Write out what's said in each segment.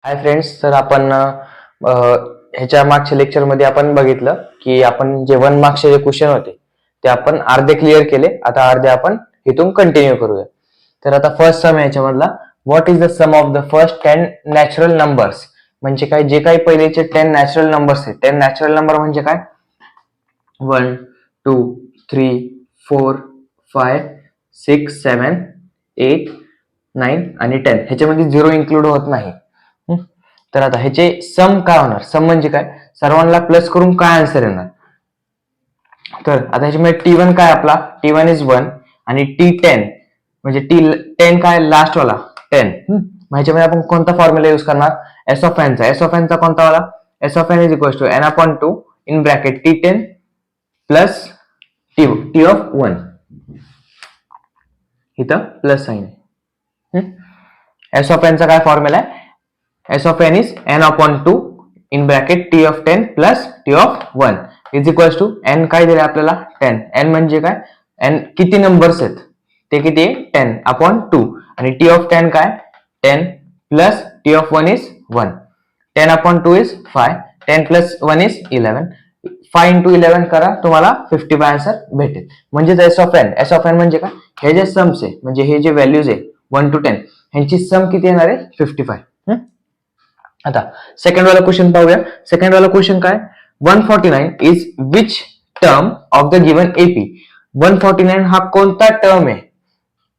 Hi friends, तर आपण ह्याच्या मागच्या लेक्चरमध्ये आपण बघितलं की आपण जे 1 मार्क्सचे जे क्वेश्चन होते ते आपण अर्धे क्लिअर केले. आता अर्धे आपण इथून कंटिन्यू करूया. तर आता फर्स्ट सम आहे याच्यामधला, what is the sum of the first 10 natural numbers. म्हणजे काय, जे काही पहिलेचे 10 नॅचरल नंबर्स आहेत. 10 नॅचरल नंबर म्हणजे काय, 1 2 3 4 5 6 7 8 9 आणि 10. ह्याच्यामध्ये 0 इन्क्लूड होत नाही. तर आता ह्याचे सम काय होणार, सम म्हणजे काय, सर्वांना प्लस करून काय आन्सर येणार. तर आता ह्याच्यामध्ये T1 काय, आपला T1 इज 1 आणि T10 म्हणजे T10 काय, लास्ट वाला 10. मग ह्याच्यामध्ये आपण कोणता फॉर्म्युला यूज करणार, एस ऑफ एन चा. एस ऑफ एन चा कोणता वाला, S of N is equal to N upon 2 in bracket T10 plus T of 1. इथं प्लस साइन आहे. एस ऑफ एन चा काय फॉर्म्युला आहे, S of n is n upon 2 in bracket t of 10 plus t of 1 is equals to n काय दिले आपल्याला 10. n म्हणजे काय, n किती नंबर्स आहेत ते किती आहे 10 upon 2 आणि t of 10 काय 10 plus t of 1 is 1. 10 upon 2 is 5. 10 plus 1 is 11. 5 into 11 करा, तुम्हाला 55 आन्सर भेटेल. म्हणजेच एस ऑफ एन म्हणजे काय, हे जे सम्स आहे म्हणजे हे जे व्हॅल्यूज आहे 1 to 10 ह्यांची सम किती येणार आहे 55. आता सेकंड वाला क्वेश्चन पाहूया. सेकंड वाला क्वेश्चन काय, 149 is which term of the given AP. 149 हा कोणता टर्म आहे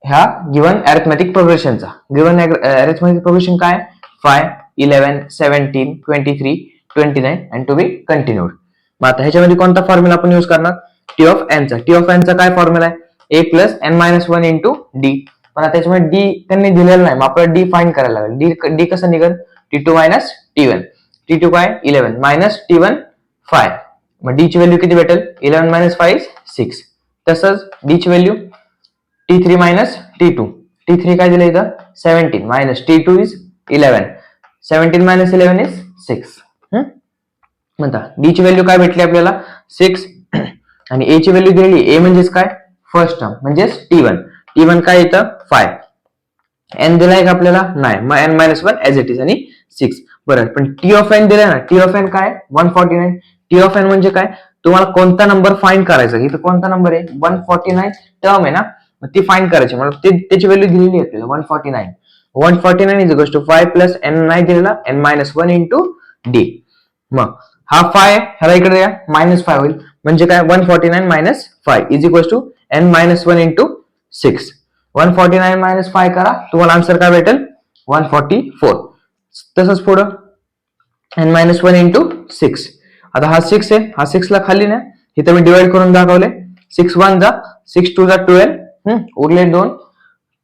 ह्या गिवन अरिथमेटिक प्रोग्रेशनचा. गिवन अरिथमेटिक प्रोग्रेशन काय, 5 11 17 23 29 अँड टू बी कंटिन्यूड. मग आता ह्याच्यामध्ये कोणता फॉर्म्युला आपण यूज करणार, टी ऑफ एन चा. टी ऑफ एन चा काय फॉर्म्युला आहे, A plus N minus 1 into D. पण आता त्याच्यामध्ये डी त्यांनी दिलेलं नाही, मग आपल्याला डी फाइंड करायला लागेल. डी कसं निघेल, T2 minus T1. T2 काय 11 minus T1 5. मग D ची व्हॅल्यू किती भेटेल, 11 minus 5 is 6. तसंच D ची value T3 minus T2. T3 काय दिलं इथं 17 minus T2 is 11. 17 minus 11 is 6. म्हणता D ची व्हॅल्यू काय भेटली आपल्याला 6 आणि A ची व्हॅल्यू दिलेली. A म्हणजेच काय, फर्स्ट टर्म म्हणजेच T1. T1 काय इथं 5. n दिलाय का आपल्याला, नाही, मग n minus 1 as it is आणि 6. बरं, पण टी ऑफ एन दिलाय ना, टी ऑफ एन काय 149. टी ऑफ एन म्हणजे काय, तुम्हाला कोणता नंबर फाइंड करायचा. इथं कोणता नंबर आहे 149 टर्म आहे ना, मग ती फाइंड करायची. मला त्याची व्हॅल्यू दिलेली आहे आपल्याला 149. 149 is equal to 5 plus n नाही दिलेला, n मायनस 1 इंटू डी. मग हा 5 ह्याला इकडे द्या, मायनस 5 होईल. म्हणजे काय 149 minus 5 is equal to n minus 1 into 6. 149 minus 5 करा, तुम्हाला आन्सर काय भेटेल 144. तसंच पुढं n मायनस 1 इंटू 6. आता हा 6 आहे, हा 6 ला खाली ना, इथं मी डिवाइड करून दाखवले. 6 1 जा, 6 2 जा 12, उरले 2,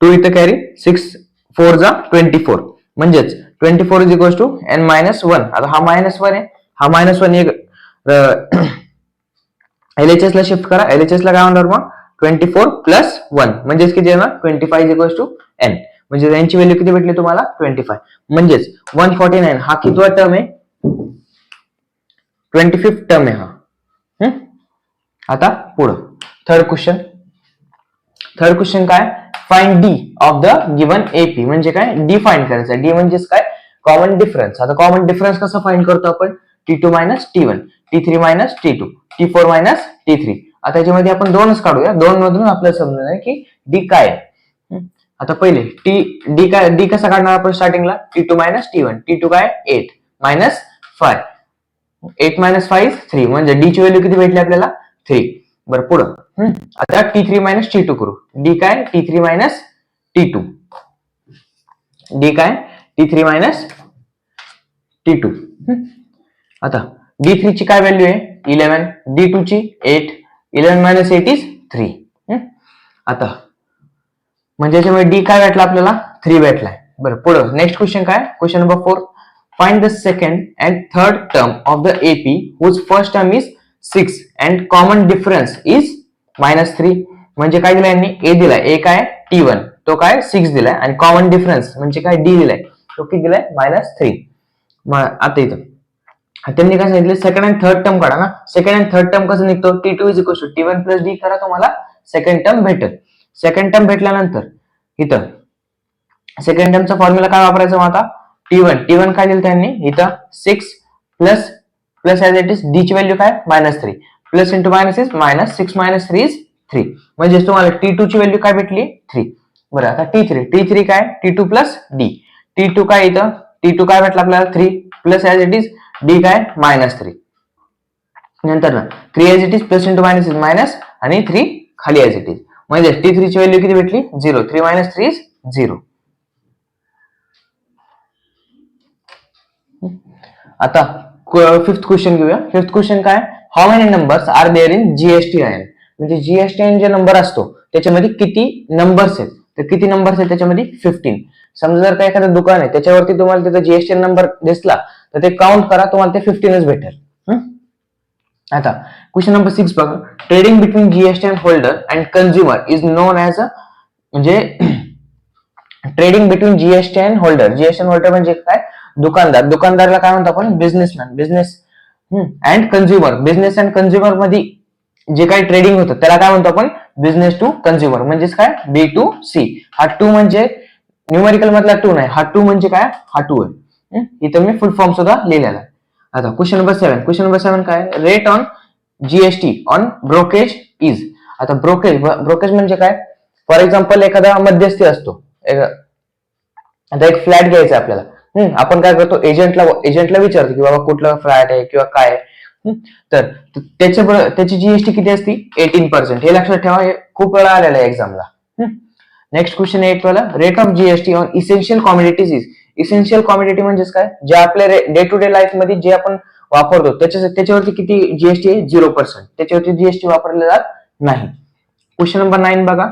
2 इथं कॅरी, 6 4 जा 24. म्हणजेच 24 is equal to n minus 1. आता हा मायनस 1 आहे, हा मायनस 1 एक LHS ला शिफ्ट करा. LHS ला काय होणार मग 24 प्लस 1 म्हणजेच किती येणार 25 इक्वल्स टू n. म्हणजे यांची व्हॅल्यू किती भेटली तुम्हाला 25. म्हणजेच 149 हा कितवा टर्म आहे, 25th टर्म आहे हा. आता पुढं थर्ड क्वेश्चन काय, find D of the given AP. म्हणजे काय, डी फाइंड करायचा. डी म्हणजेच काय, कॉमन डिफरन्स. आता कॉमन डिफरन्स कसं फाइंड करतो आपण, T2 minus T1, T3 minus T2, T4 minus T3. आता याच्यामध्ये आपण दोनच काढूया, दोन मधून आपल्याला समजणार की डी काय आहे. आता पहिले डी कसा काढणार आपण स्टार्टिंगला, T2 मायनस T1. T2 काय 8 मायनस 5. 8 मायनस 5 3. म्हणजे डी ची व्हॅल्यू किती भेटली आपल्याला 3. बरं पुढं आता T3 मायनस T2 करू. डी काय T3 मायनस T2. डी काय T3 मायनस T2. आता D3 ची काय व्हॅल्यू आहे 11, D2 ची 8. 11 मायनस 8 इज 3. आता म्हणजे याच्यामुळे डी काय भेटला आपल्याला 3 भेटलाय. बरं पुढं नेक्स्ट क्वेश्चन काय, question number 4. Find the second and third term of the AP whose first term is 6 and common difference is -3. म्हणजे काय दिलाय यांनी, ए दिलाय, ए काय T1 तो काय 6 दिलाय आणि कॉमन डिफरन्स म्हणजे काय डी दिलाय, तो किती दिलाय -3. मग आता इथं त्यांनी काय सांगितलं, सेकंड अँड थर्ड टर्म काढा ना. सेकंड अँड थर्ड टर्म कसं निघतो, T2 is equal to T1 plus D करा, तुम्हाला सेकंड टर्म भेटेल. सेकंड टर्म भेटल्यानंतर इथं सेकंड टर्मचा फॉर्म्युला काय वापरायचा मग आता, टी वन काय दिलं त्यांनी इथं 6 plus plus as it is D ची व्हॅल्यू काय -3 plus into minus is -6 - 3 is 3 म्हणजे तुम्हाला T2 ची व्हॅल्यू काय भेटली 3. बरं आता T3 काय T2 प्लस डी T2 काय इथं T2 काय भेटला आपल्याला 3 plus as it is D काय -3 नंतर ना 3 as it is plus into minus is minus आणि 3 खाली ॲज इट इज म्हणजे T3 ची व्हॅल्यू किती भेटली 0 3 - 3 इज 0. आता फिफ्थ क्वेश्चन घेऊया. फिफ्थ क्वेश्चन काय how many numbers are there in GSTIN म्हणजे GSTIN जे नंबर असतो त्याच्यामध्ये किती नंबर्स आहेत तर किती नंबर्स आहेत त्याच्यामध्ये 15. समजा जर का एखादं दुकान आहे त्याच्यावरती तुम्हाला त्याचा GSTIN नंबर दिसला तर ते काउंट करा तुम्हाला ते 15च भेटेल. आता क्वेश्चन नंबर 6 बघा trading between GSTIN holder and consumer is non as a म्हणजे ट्रेडिंग बिटवीन GSTIN होल्डर म्हणजे काय दुकानदारला काय म्हणतो आपण business and consumer business and consumer मध्ये जे काही ट्रेडिंग होतं त्याला काय म्हणतो आपण बिझनेस टू कन्झ्युमर म्हणजेच काय B2C. हा टू म्हणजे न्यूमेरिकल मधला टू नाही हा टू म्हणजे काय हा टू आहे. इथं मी फुल फॉर्म सुद्धा लिहिलेला आहे. आता क्वेश्चन नंबर 7 काय rate on GST on brokerage is. आता ब्रोकेज म्हणजे काय फॉर एक्झाम्पल एखादा मध्यस्थी असतो आता एक फ्लॅट घ्यायचा आपल्याला आपण काय करतो एजंटला विचारतो की बाबा कुठला फ्लॅट आहे किंवा काय आहे. तर त्याची जीएसटी किती असते 18%. हे लक्षात ठेवा हे खूप वेळा आलेलं आहे एक्झामला. नेक्स्ट क्वेश्चन 8 वाला rate of GST on essential commodities is. Essential commodity म्हणजेच काय जे आपल्या डे टू डे लाईफ मध्ये जे आपण वापरतो त्याच्यावरती किती जीएसटी आहे 0%. त्याच्यावरती जीएसटी वापरले जात नाही. क्वेश्चन नंबर 9 बघा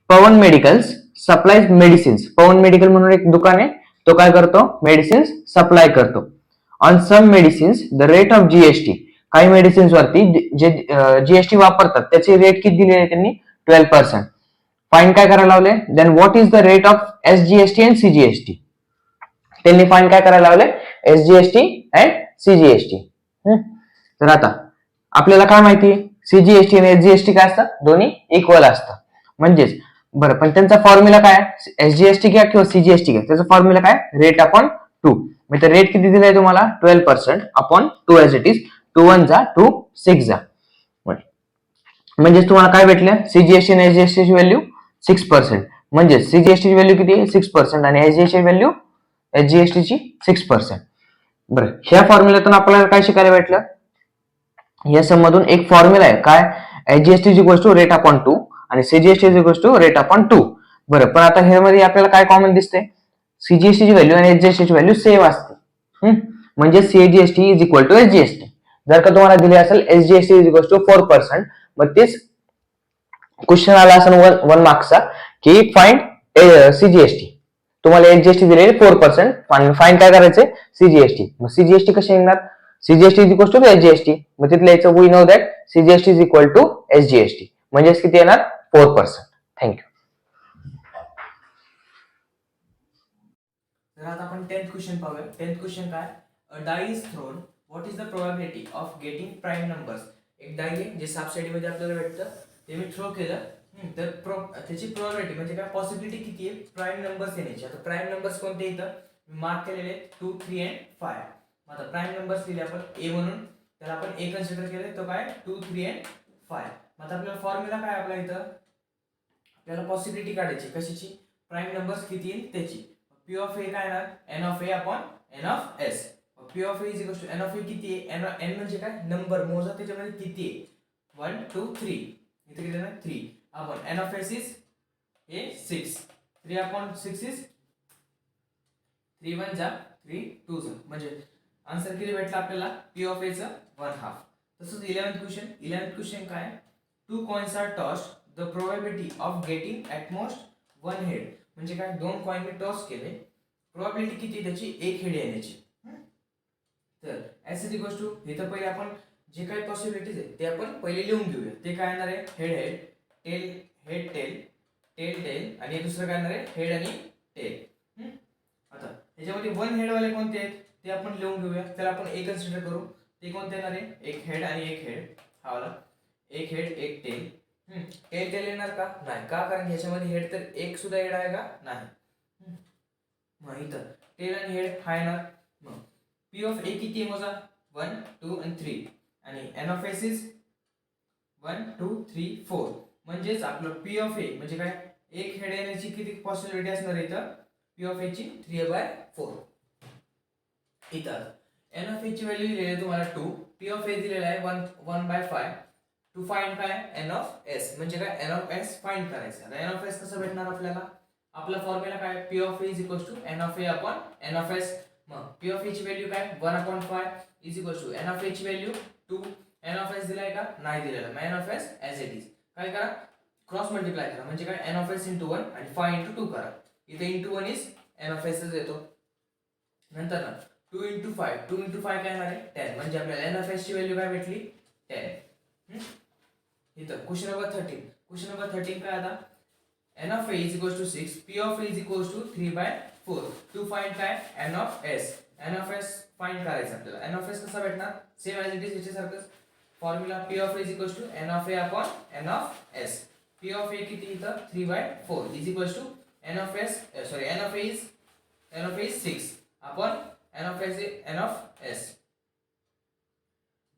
Pawan medicals supplies medicines. Pawan medical म्हणून एक दुकान आहे तो काय करतो मेडिसिन्स सप्लाय करतो. On some medicines the rate of GST काही मेडिसिन्स वरती जे जीएसटी वापरतात त्याची रेट किती दिली आहे त्यांनी 12%. फाईन काय करायला लावले then what is the rate of SGST and CGST. त्यांनी फाईन काय करायला लावले SGST अँड CGST. तर आता आपल्याला काय माहिती CGST आणि SGST काय असतात दोन्ही इक्वल असतात म्हणजेच बरं पण त्यांचा फॉर्म्युला काय SGST घ्या किंवा CGST घ्या त्याचा फॉर्म्युला काय रेट अपॉन 2. म्हणजे रेट किती दिलाय तुम्हाला 12% अपॉन 2 ॲज इट इज 2 1 जा 2 6 जा म्हणजे तुम्हाला काय भेटलं CGST आणि SGST ची व्हॅल्यू 6% म्हणजे CGST ची व्हॅल्यू किती आहे 6% आणि SGST ची व्हॅल्यू SGST ची 6%. बरं ह्या फॉर्म्युल्यातून आपल्याला काय शिकायला भेटलं या सममधून एक फॉर्म्युला आहे काय SGST is equal to rate upon 2 आणि CGST is equal to rate upon 2. बरं पण आता ह्यामध्ये आपल्याला काय कॉमन दिसते CGST ची व्हॅल्यू आणि SGST ची व्हॅल्यू सेम असते म्हणजे CGST is equal to SGST. जर का तुम्हाला दिले असेल SGST इज इक्वल टू 4% मग तेच क्वेश्चन आला असेल 1 मार्क्सचा की फाइंड CGST. तुम्हाला SGST दिलेले 4% फाइंड काय करायचंय CGST. मग CGST कशी येणार CGST is equal to SGST मग तिथलं याचं we know that CGST is equal to SGST म्हणजे किती येणार 4%. थँक्यू. तर आता आपण 10th क्वेश्चन पाहूया. 10th क्वेश्चन काय a die is thrown what is the probability of getting prime numbers. एक डाई आहे जे सापसाईडमध्ये आपल्याला भेटतं ते मी थ्रो केलं तर त्याची प्रोबॅबिलिटी म्हणजे काय पॉसिबिलिटी किती आहे प्राईम नंबर्स येण्याची. आता प्राईम नंबर्स कोणते इथं मी मार्क केलेले 2 3 अँड 5. आता प्राईम नंबर्स लिहिले आपण ए म्हणून त्याला आपण ए कन्सिडर केले तो काय 2 3 अँड 5. आता आपल्याला फॉर्म्युला काय आपला इथं आपल्याला पॉसिबिलिटी काढायची कशाची प्राईम नंबर्स किती येईल त्याची. P of A काय येणार N of A upon N of S. P of A is equal to N of A किती आहे N म्हणजे काय नंबर मोजा त्याच्यामध्ये किती आहे 1 2 3 इथे किती आहे 3 upon N of S is A 6 3 upon 6 is 3 1 जा 3 2 जा म्हणजे आन्सर किती भेटला आपल्याला P of A चं 1/2. तसंच 11th क्वेश्चन काय two coins are tossed the probability of getting at most one head म्हणजे काय दोन कॉइन मी टॉस केले प्रोबॅबिलिटी किती त्याची एक हेड येण्याची. तर एस इज इक्वल टू इथं पहिले आपण जे काही पॉसिबिलिटीज आहे ते आपण पहिले लिहून घेऊया. ते काय येणार आहे head head tail head tail tail tail आणि दुसरं काय येणार आहे हेड आणि टेल. आता ह्याच्यामध्ये वन हेड वाले कोणते आहेत ते आपण लिहून घेऊया. त्याला आपण एक कन्सिडर करू ते कोणते येणार आहे एक हेड आणि एक हेड हा वाला एक हेड एक टेल. टेल टेल येणार का नाही का कारण ह्याच्यामध्ये हेड तर एक सुद्धा हेड आहे का नाही मग इथं टेल आणि हेड हा येणार. मग पी ऑफ ए किती आहे मोजा 1 2 आणि 3 आणि एन ऑफ एस इज 1 2 3 4 म्हणजेच आपलं पी ऑफ ए म्हणजे काय एक हेड येण्याची किती पॉसिबिलिटी असणार आहे इथं पी ऑफ ए ची 3/4 इथं एन ऑफ ए ची व्हॅल्यू दिलेली आहे तुम्हाला 2 पी ऑफ ए दिलेला आहे 1/5 टू फाइंड काय एन ऑफ एस म्हणजे काय एन ऑफ एस फाइंड करायचं. आता एन ऑफ एस कसं भेटणार आपल्याला आपला फॉर्म्युला काय P of A is equals to N of A upon N of S. मग पी ऑफ ए ची व्हॅल्यू काय 1/5 is equals to N of A ची व्हॅल्यू 2 एन ऑफ एस दिलाय का नाही दिलेला मग N of S as it is काय करा क्रॉस मल्टिप्लाय करा म्हणजे काय एन ऑफ एस इंटू 1 आणि 5 इंटू 2 करा. इथे into 1 is an of such येतो. नंतर ना 2 इंटू 5 काय येणार आहे 10 म्हणजे आपल्याला एन ऑफ एस ची व्हॅल्यू काय भेटली 10. इथं क्वेश्चन नंबर 13 काय आता N of A is equals to 6 P of A is equals to 3/4 to find काय एन ऑफ एस फाइंड करायचं आपल्याला. एन ऑफ एस कसा भेटणार सेम ॲज इट इज याच्यासारखंच formula P of A is equals to N of A upon N of S. P of A किती इथं 3/4 is equals to N of A is 6 upon N of S.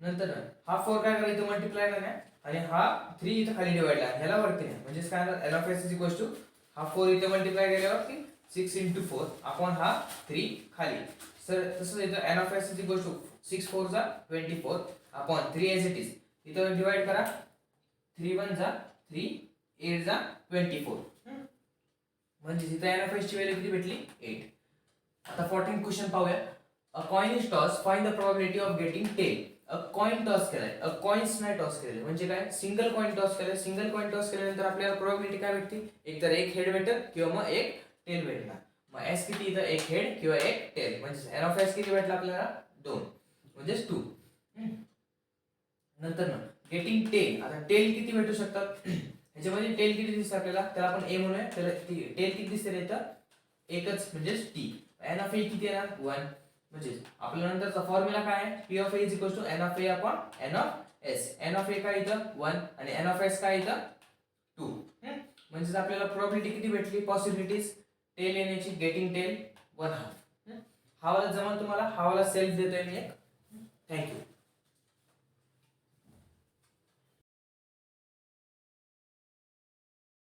नंतर हा 4 काय करायचं multiply करा आणि हा 3 इथं खाली डिवाइड आहे ह्याला वरती नाही म्हणजे काय N of S is equals to हा 4 इथे मल्टिप्लाय केल्यावरती 6 इंटू 4 अपॉन हा 3 खाली. सर तसंच इथं N of S is equals to 6 4 जा 24 अपॉन 3 एज इट इज इथं डिवाइड करा 3 1 जा 3 8 जा 24 म्हणजे इथं एन ऑफ एस ची व्हॅल्यू किती भेटली 8. आता 14 क्वेश्चन पाहूया. A coin is toss find the probability of getting tail. A coin toss केलाय कॉइन्स नाही टॉस केलेले म्हणजे काय सिंगल कॉइन टॉस केल्यानंतर आपल्याला प्रोबॅबिलिटी काय भेटते एक तर एक हेड भेटेल किंवा मग एक टेल भेटणार. मग एस किती इथं एक हेड किंवा एक टेल म्हणजे एन ऑफ एस किती भेटला आपल्याला 2 म्हणजेच 2. नंतर ना गेटिंग टेल आता टेल किती भेटू शकतात ह्याच्यामध्ये टेल किती दिसतं आपल्याला त्याला आपण ए म्हणूया त्याला टेल किती दिसते इथं एकच म्हणजेच टी. एन ऑफ ए किती येणार 1 म्हणजे आपल्या नंतरचा फॉर्म्युला काय आहे P of A is equals to N of A upon N of S. N of A काय इथं 1 आणि एन ऑफ एस काय इथं 2 म्हणजे आपल्याला प्रोबॅबिलिटी किती भेटली पॉसिबिलिटीज टेल येण्याची गेटिंग टेल 1/2. हा वाला जमा तुम्हाला हा वाला सेल्फ देतोय मी एक. थँक्यू.